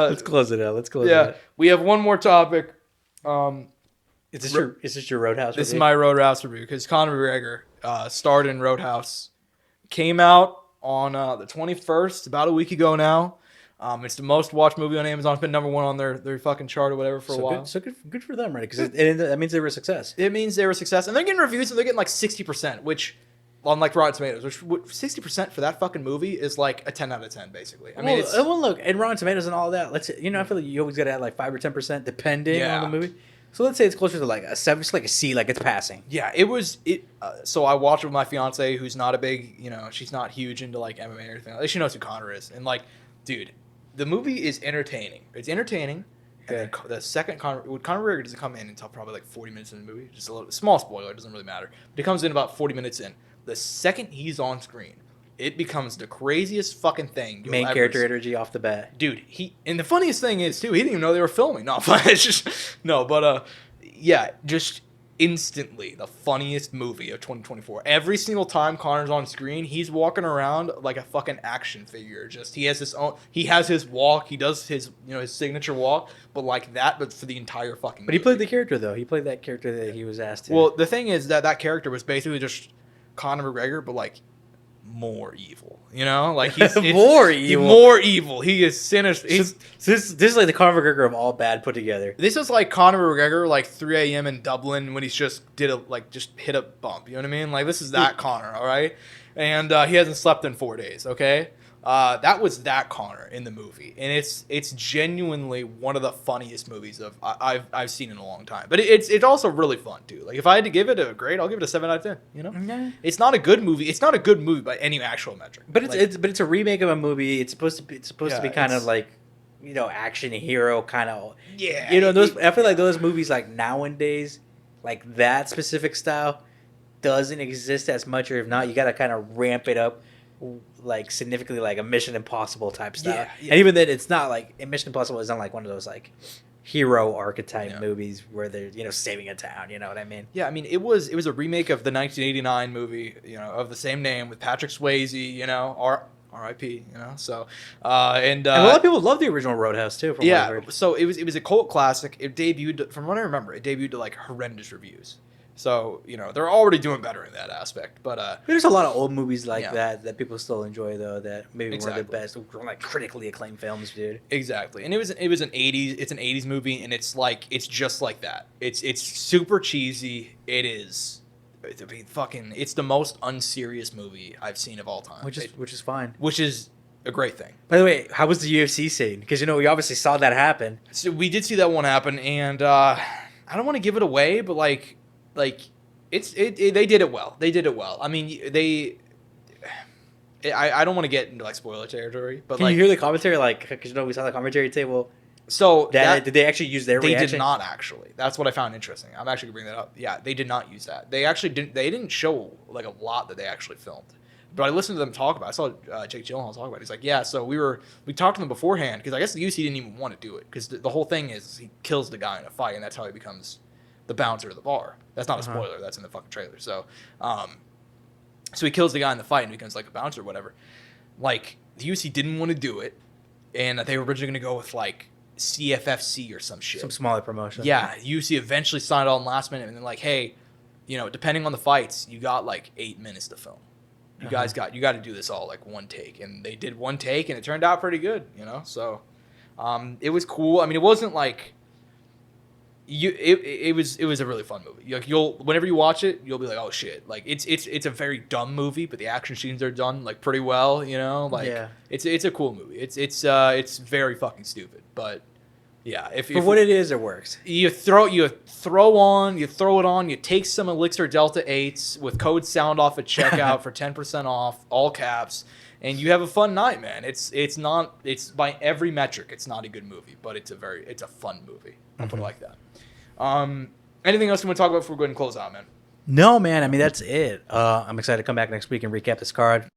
Let's close it out. Yeah, we have one more topic. Is this your Roadhouse? This is my Roadhouse review because Conor McGregor starred in Roadhouse. Came out on the 21st, about a week ago now. It's the most watched movie on Amazon. It's been number one on their fucking chart or whatever for a while. Good for them, right? Because that means they were a success. It means they were a success, and they're getting reviews, and they're getting like 60%, which on like Rotten Tomatoes, which 60% for that fucking movie is like a 10 out of 10, basically. I mean, look, and Rotten Tomatoes and all that. Let's I feel like you always got to add like 5 or 10% depending on the movie. So let's say it's closer to like a 7, just like a C, like it's passing. Yeah, it was. So I watched it with my fiance, who's not a big, she's not huge into like MMA or anything. At least she knows who Conor is, and like, dude, the movie is entertaining. It's entertaining. Okay. And the second Conor McGregor doesn't come in until probably like 40 minutes in the movie. Just a little small spoiler. It doesn't really matter. But he comes in about 40 minutes in. The second he's on screen, it becomes the craziest fucking thing. Main character energy off the bat. Dude, and the funniest thing is, too, he didn't even know they were filming. No, it's just, just instantly the funniest movie of 2024. Every single time Conor's on screen, he's walking around like a fucking action figure. Just, he has his walk, he does his, his signature walk, but like that, but for the entire fucking movie. But he played the character, though. He played that character that he was asked to. Well, the thing is that character was basically just Conor McGregor, but like more evil, like he's more evil. More evil. He is sinister. This is like the Conor McGregor of all bad put together. This is like Conor McGregor, like 3 a.m. in Dublin when he's just just hit a bump. You know what I mean? Like this is that Conor, all right. And he hasn't slept in 4 days. Okay. That was that Conor in the movie, and it's genuinely one of the funniest movies I've seen in a long time. But it's also really fun too. Like if I had to give it a grade, I'll give it a 7 out of 10. Yeah. It's not a good movie. It's not a good movie by any actual metric. But it's a remake of a movie. It's supposed to be kind of like action hero kind of. Yeah. Those I feel like those movies like nowadays, like that specific style, doesn't exist as much, or if not, you got to kind of ramp it up. Like significantly like a Mission Impossible type stuff. Yeah. And even then it's not like Mission Impossible isn't like one of those like hero archetype movies where they're saving a town, you know what I mean? Yeah, I mean it was a remake of the 1989 movie, of the same name with Patrick Swayze, R.I.P. So and a lot of people love the original Roadhouse too. From what I heard. So it was a cult classic. It debuted, from what I remember, to like horrendous reviews. So, they're already doing better in that aspect. But there's a lot of old movies like that people still enjoy, though, that maybe weren't the best, like critically acclaimed films, dude. Exactly. And it was an 80s movie, and it's just like that. It's super cheesy. It's the most unserious movie I've seen of all time. Which is fine. Which is a great thing. By the way, how was the UFC scene? Because, we obviously saw that happen. So we did see that one happen, and I don't want to give it away, but they did it well. They did it well. I mean, I don't want to get into like spoiler territory, but can you hear the commentary? Like, because we saw the commentary table. So did they actually use their reaction? They did not actually. That's what I found interesting. I'm actually gonna bring that up. Yeah, they did not use that. They actually didn't. They didn't show like a lot that they actually filmed. But I listened to them talk about it. I saw Jake Gyllenhaal talk about it. He's like, yeah, so we talked to them beforehand because I guess the UFC didn't even want to do it because the whole thing is he kills the guy in a fight and that's how he becomes the bouncer of the bar. That's not a spoiler. That's in the fucking trailer. So, so he kills the guy in the fight and becomes like a bouncer or whatever. Like the UFC didn't want to do it, and they were originally going to go with like CFFC or some shit, some smaller promotion. Yeah, UFC eventually signed on last minute, and they're like, hey, depending on the fights, you got like 8 minutes to film. You guys got to do this all like one take, and they did one take, and it turned out pretty good. So it was cool. I mean, it wasn't like. It was a really fun movie. Like whenever you watch it, you'll be like, oh shit! Like it's a very dumb movie, but the action scenes are done like pretty well. It's a cool movie. It's very fucking stupid, but yeah. For what it is, it works. You throw it on. You take some ELYXR Delta 8s with code Soundoff at checkout for 10% off, all caps, and you have a fun night, man. It's by every metric, it's not a good movie, but it's a fun movie. I'll put it like that. Anything else you want to talk about before we go ahead and close out, man? No, man. I mean, that's it. I'm excited to come back next week and recap this card.